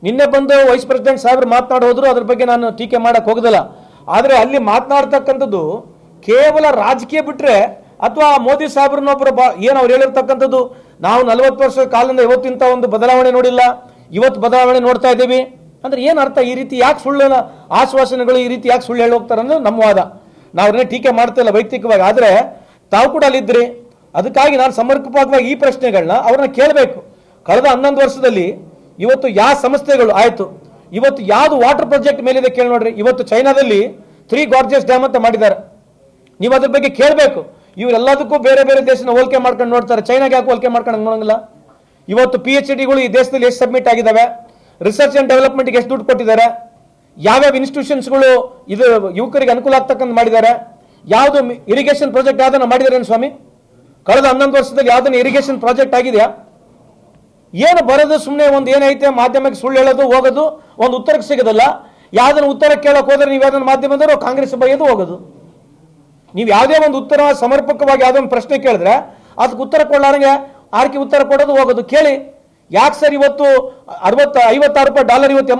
ನಿನ್ನೆ ಬಂದು vice president ಸಾಹೇಬ್ರು ಮಾತನಾಡಿ ಹೋದ್ರು, ಅದ್ರ ಬಗ್ಗೆ ನಾನು ಟೀಕೆ ಮಾಡಕ್ಕೆ ಹೋಗೋದಿಲ್ಲ. ಆದರೆ ಅಲ್ಲಿ ಮಾತನಾಡ್ತಕ್ಕಂಥದ್ದು ಕೇವಲ ರಾಜಕೀಯ ಬಿಟ್ಟರೆ ಅಥವಾ ಮೋದಿ ಸಾಹೇಬ್ರನ್ನೊಬ್ಬರು ಏನು ಅವ್ರು ಹೇಳಿರ್ತಕ್ಕಂಥದ್ದು, ನಾವು 40 ವರ್ಷದ ಕಾಲದಿಂದ ಇವತ್ತಿಂತ ಒಂದು ಬದಲಾವಣೆ ನೋಡಿಲ್ಲ, ಇವತ್ತು ಬದಲಾವಣೆ ನೋಡ್ತಾ ಇದ್ದೀವಿ ಅಂದ್ರೆ ಏನು ಅರ್ಥ? ಈ ರೀತಿ ಯಾಕೆ ಸುಳ್ಳು ಆಶ್ವಾಸನೆಗಳು ಈ ರೀತಿ ಯಾಕೆ ಸುಳ್ಳು ಹೇಳಿ ಹೋಗ್ತಾರೆ ಅನ್ನೋದು ನಮ್ಮ ವಾದ. ನಾವು ಟೀಕೆ ಮಾಡ್ತಿಲ್ಲ ವೈಯಕ್ತಿಕವಾಗಿ, ಆದರೆ ತಾವು ಕೂಡ ಅಲ್ಲಿದ್ರಿ. ಅದಕ್ಕಾಗಿ ನಾನು ಸಮರ್ಪಕವಾಗಿ ಈ ಪ್ರಶ್ನೆಗಳನ್ನ ಅವ್ರನ್ನ ಕೇಳಬೇಕು. ಕಳೆದ 11 ವರ್ಷದಲ್ಲಿ ಇವತ್ತು ಯಾವ ಸಂಸ್ಥೆಗಳು ಆಯಿತು, ಇವತ್ತು ಯಾವುದು ವಾಟರ್ ಪ್ರಾಜೆಕ್ಟ್ ಮೇಲಿದೆ ಕೇಳಿ ನೋಡ್ರಿ. ಇವತ್ತು ಚೈನಾದಲ್ಲಿ 3 ಗಾರ್ಜಿಯಸ್ ಡ್ಯಾಮ್ ಅಂತ ಮಾಡಿದ್ದಾರೆ. ನೀವು ಅದ್ರ ಬಗ್ಗೆ ಕೇಳಬೇಕು. ಇವರೆಲ್ಲದಕ್ಕೂ ಬೇರೆ ಬೇರೆ ದೇಶನ ಹೋಲಿಕೆ ಮಾಡ್ಕೊಂಡು ನೋಡ್ತಾರೆ, ಚೈನಾಗೆ ಯಾಕೆ ಹೋಲಿಕೆ ಮಾಡ್ಕೊಂಡು ನೋಡಂಗಿಲ್ಲ? ಇವತ್ತು PhDಗಳು ಈ ದೇಶದಲ್ಲಿ ಎಷ್ಟು ಸಬ್ಮಿಟ್ ಆಗಿದ್ದಾವೆ, ರಿಸರ್ಚ್ ಅಂಡ್ ಡೆವಲಪ್ಮೆಂಟ್ಗೆ ಎಷ್ಟು ದುಡ್ಡು ಕೊಟ್ಟಿದ್ದಾರೆ, ಯಾವ್ಯಾವ ಇನ್ಸ್ಟಿಟ್ಯೂಷನ್ಸ್ಗಳು ಇದು ಯುವಕರಿಗೆ ಅನುಕೂಲ ಆಗ್ತಕ್ಕಂಥ ಮಾಡಿದ್ದಾರೆ, ಯಾವುದು ಇರಿಗೇಷನ್ ಪ್ರಾಜೆಕ್ಟ್ ಯಾವ್ದನ್ನ ಮಾಡಿದ್ದಾರೆ ಸ್ವಾಮಿ? ಕಳೆದ 11 ವರ್ಷದಲ್ಲಿ ಯಾವ್ದನ್ನ ಇರಿಗೇಷನ್ ಪ್ರಾಜೆಕ್ಟ್ ಆಗಿದೆಯಾ? ಏನು ಬರೋದು ಸುಮ್ಮನೆ ಒಂದು ಏನೈತೆ ಮಾಧ್ಯಮಕ್ಕೆ ಸುಳ್ಳು ಹೇಳೋದು ಹೋಗೋದು, ಒಂದು ಉತ್ತರಕ್ಕೆ ಸಿಗೋದಲ್ಲ. ಯಾವ್ದನ್ನ ಉತ್ತರ ಕೇಳೋಕೆ ಹೋದ್ರೆ ನೀವು ಯಾವ್ದನ್ನ ಮಾಧ್ಯಮದವರು ಕಾಂಗ್ರೆಸ್ ಬೈಯೋದು ಹೋಗೋದು. ನೀವು ಯಾವುದೇ ಒಂದು ಉತ್ತರ ಸಮರ್ಪಕವಾಗಿ ಯಾವುದೋ ಒಂದು ಪ್ರಶ್ನೆ ಕೇಳಿದ್ರೆ ಅದಕ್ಕೆ ಉತ್ತರ ಕೊಡಲಾರಂಗೆ ಆರ್ಕೆ ಉತ್ತರ ಕೊಡೋದು ಹೋಗೋದು. ಕೇಳಿ ಯಾಕೆ ಸರ್ ಇವತ್ತು $56 ಇವತ್ತು